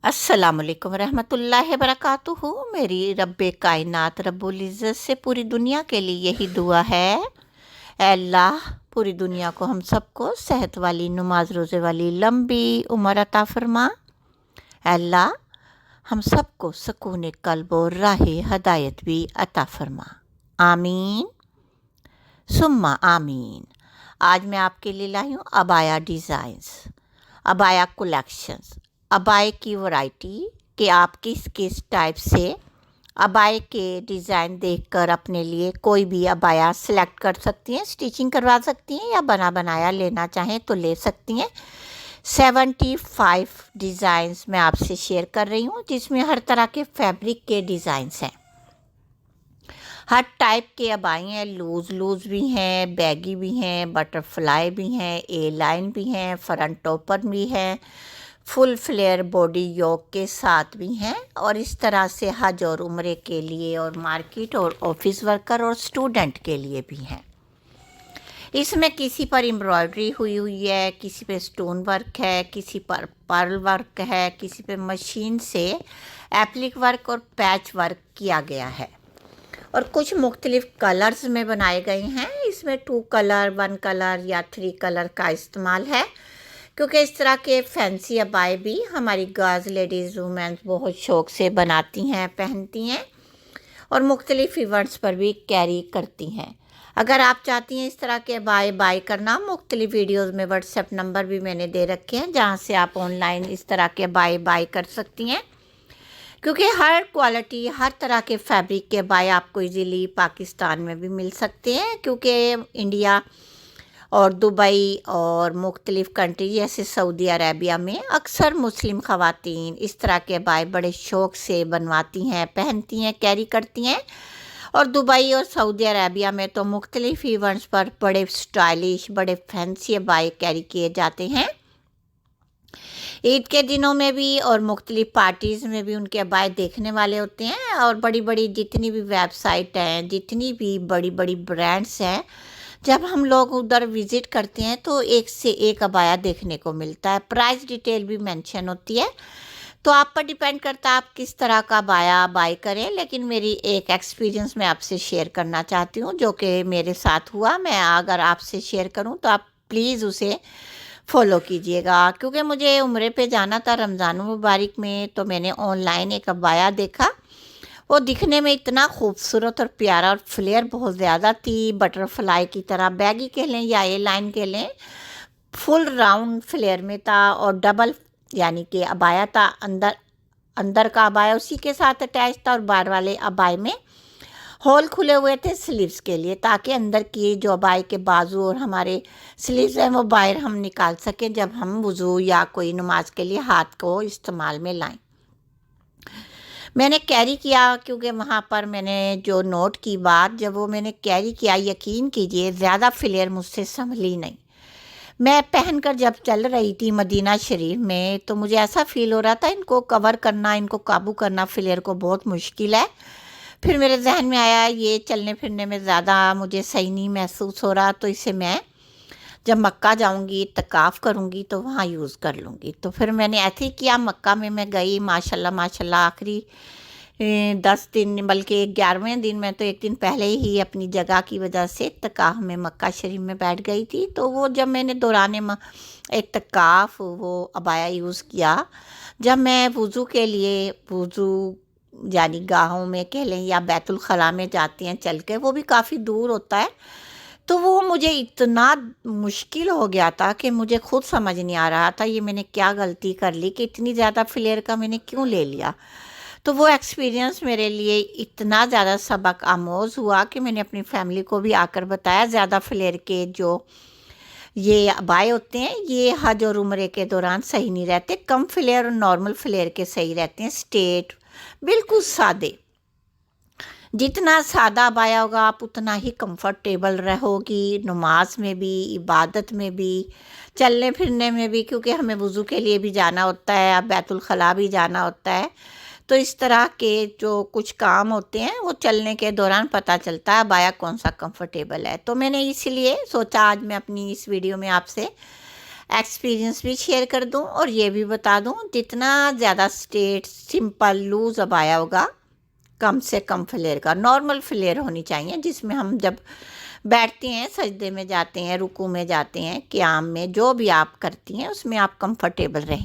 अस्सलाम वालेकुम रहमतुल्लाहि वबरकातुहू। मेरी रब्बे कायनात रब्बुल इज़्ज़त से पूरी दुनिया के लिए यही दुआ है, ऐ अल्लाह पूरी दुनिया को हम सबको सेहत वाली नमाज रोज़े वाली लंबी उम्र अता फरमा। ऐ अल्लाह हम सबको सुकून कल्ब और राह हदायत भी अता फरमा। आमीन सुम्मा आमीन। आज मैं आपके लिए लाई हूँ अबाया डिज़ाइंस, अबाया कलेक्शंस, अबाए की वैरायटी कि आप किस किस टाइप से अबाए के डिज़ाइन देखकर अपने लिए कोई भी अबाया सेलेक्ट कर सकती हैं, स्टिचिंग करवा सकती हैं या बना बनाया लेना चाहें तो ले सकती हैं। 75 डिज़ाइंस मैं आपसे शेयर कर रही हूँ, जिसमें हर तरह के फैब्रिक के डिज़ाइंस हैं, हर टाइप के अबाए हैं। लूज़ भी हैं, बैगी भी हैं, बटरफ्लाई भी हैं, ए लाइन भी हैं, फ्रंट टॉपर भी हैं, फुल फ्लेयर बॉडी योक के साथ भी हैं, और इस तरह से हज और उम्रे के लिए और मार्केट और ऑफिस वर्कर और स्टूडेंट के लिए भी हैं। इसमें किसी पर एम्ब्रॉयडरी हुई है, किसी पे स्टोन वर्क है, किसी पर पर्ल वर्क है, किसी पे मशीन से एप्लिक वर्क और पैच वर्क किया गया है, और कुछ मुख्तलिफ कलर्स में बनाए गए हैं। इसमें 2 कलर, 1 कलर या 3 कलर का इस्तेमाल है, क्योंकि इस तरह के फैंसी अबाए भी हमारी गर्ल्स, लेडीज़, वुमेन्स बहुत शौक़ से बनाती हैं, पहनती हैं और मुख्तलिफ इवेंट्स पर भी कैरी करती हैं। अगर आप चाहती हैं इस तरह के अबाए बाय करना, मुख्तलिफ वीडियोज़ में व्हाट्सएप नंबर भी मैंने दे रखे हैं, जहाँ से आप ऑनलाइन इस तरह के अबाए बाय कर सकती हैं, क्योंकि हर क्वालिटी, हर तरह के फैब्रिक के अबाए आपको इजीली पाकिस्तान में भी मिल सकते हैं, क्योंकि इंडिया और दुबई और मुख्तलिफ़ कंट्री जैसे सऊदी अरेबिया में अक्सर मुस्लिम ख़वातीन इस तरह के अबाए बड़े शौक़ से बनवाती हैं, पहनती हैं, कैरी करती हैं। और दुबई और सऊदी अरेबिया में तो मुख्तलिफ़ इवेंट्स पर बड़े स्टाइलिश, बड़े फैंसी अबाए कैरी किए जाते हैं। ईद के दिनों में भी और मुख्तलिफ़ पार्टीज़ में भी उनके अबाए देखने वाले होते हैं, और बड़ी बड़ी जितनी भी वेबसाइट हैं, जितनी भी बड़ी बड़ी ब्रांड्स हैं, जब हम लोग उधर विज़िट करते हैं तो एक से एक अबाया देखने को मिलता है। प्राइस डिटेल भी मेंशन होती है, तो आप पर डिपेंड करता है आप किस तरह का अबाया बाय करें। लेकिन मेरी एक एक्सपीरियंस मैं आपसे शेयर करना चाहती हूँ, जो कि मेरे साथ हुआ। मैं अगर आपसे शेयर करूँ तो आप प्लीज़ उसे फॉलो कीजिएगा, क्योंकि मुझे उम्रे पे जाना था रमज़ान मुबारक में, तो मैंने ऑनलाइन एक अबाया देखा। वो दिखने में इतना खूबसूरत और प्यारा, और फ्लेयर बहुत ज़्यादा थी, बटरफ्लाई की तरह, बैगी कह लें या ए लाइन कह लें, फुल राउंड फ्लेयर में था, और डबल यानी कि अबाया था, अंदर का अबाया उसी के साथ अटैच था, और बाहर वाले अबाए में होल खुले हुए थे स्लीव्स के लिए, ताकि अंदर की जो अबाए के बाजू और हमारे स्लीव्स हैं वो बाहर हम निकाल सकें जब हम वज़ू या कोई नमाज के लिए हाथ को इस्तेमाल में लाएं। मैंने कैरी किया, क्योंकि वहाँ पर मैंने जो नोट की बात, जब वो मैंने कैरी किया, यकीन कीजिए ज़्यादा फ्लेयर मुझसे संभली नहीं। मैं पहनकर जब चल रही थी मदीना शरीफ में, तो मुझे ऐसा फ़ील हो रहा था इनको कवर करना, इनको काबू करना फ्लेयर को बहुत मुश्किल है। फिर मेरे जहन में आया ये चलने फिरने में ज़्यादा मुझे सही नहीं महसूस हो रहा, तो इसे मैं जब मक्का जाऊंगी, इत्तिकाफ़ करूंगी तो वहाँ यूज़ कर लूँगी। तो फिर मैंने ऐसे ही किया, मक्का में मैं गई, माशाल्लाह माशाल्लाह आखिरी 10 दिन, बल्कि 11वें दिन, मैं तो एक दिन पहले ही अपनी जगह की वजह से इत्तिकाफ़ में मक्का शरीफ में बैठ गई थी। तो वो जब मैंने दौरान इत्तिकाफ़ वो अबाया यूज़ किया, जब मैं वज़ू के लिए, वज़ू यानी गाहों में कह लें या बैतुल खला में जाती हैं चल के, वो भी काफ़ी दूर होता है, तो वो मुझे इतना मुश्किल हो गया था कि मुझे खुद समझ नहीं आ रहा था ये मैंने क्या गलती कर ली कि इतनी ज़्यादा फ्लेयर का मैंने क्यों ले लिया। तो वो एक्सपीरियंस मेरे लिए इतना ज़्यादा सबक आमोज़ हुआ कि मैंने अपनी फैमिली को भी आकर बताया, ज़्यादा फ्लेयर के जो ये अबाए होते हैं ये हज और उम्रे के दौरान सही नहीं रहते, कम फ्लेयर और नॉर्मल फ्लेयर के सही रहते हैं, स्ट्रेट बिल्कुल सादे। जितना सादा अबाया होगा आप उतना ही कंफर्टेबल रहोगी, नमाज में भी, इबादत में भी, चलने फिरने में भी, क्योंकि हमें वज़ू के लिए भी जाना होता है, अब बैतुल खला भी जाना होता है। तो इस तरह के जो कुछ काम होते हैं वो चलने के दौरान पता चलता है अबाया कौन सा कंफर्टेबल है। तो मैंने इसलिए सोचा आज मैं अपनी इस वीडियो में आपसे ایکسپیرینس بھی شیئر کر دوں اور یہ بھی بتا دوں جتنا زیادہ اسٹریٹ سمپل لوز ابایا ہوگا کم سے کم فلیر کا، نارمل فلیر ہونی چاہیے جس میں ہم جب بیٹھتے ہیں، سجدے میں جاتے ہیں، رکوع میں جاتے ہیں، قیام میں، جو بھی آپ کرتی ہیں اس میں آپ کمفرٹیبل رہیں۔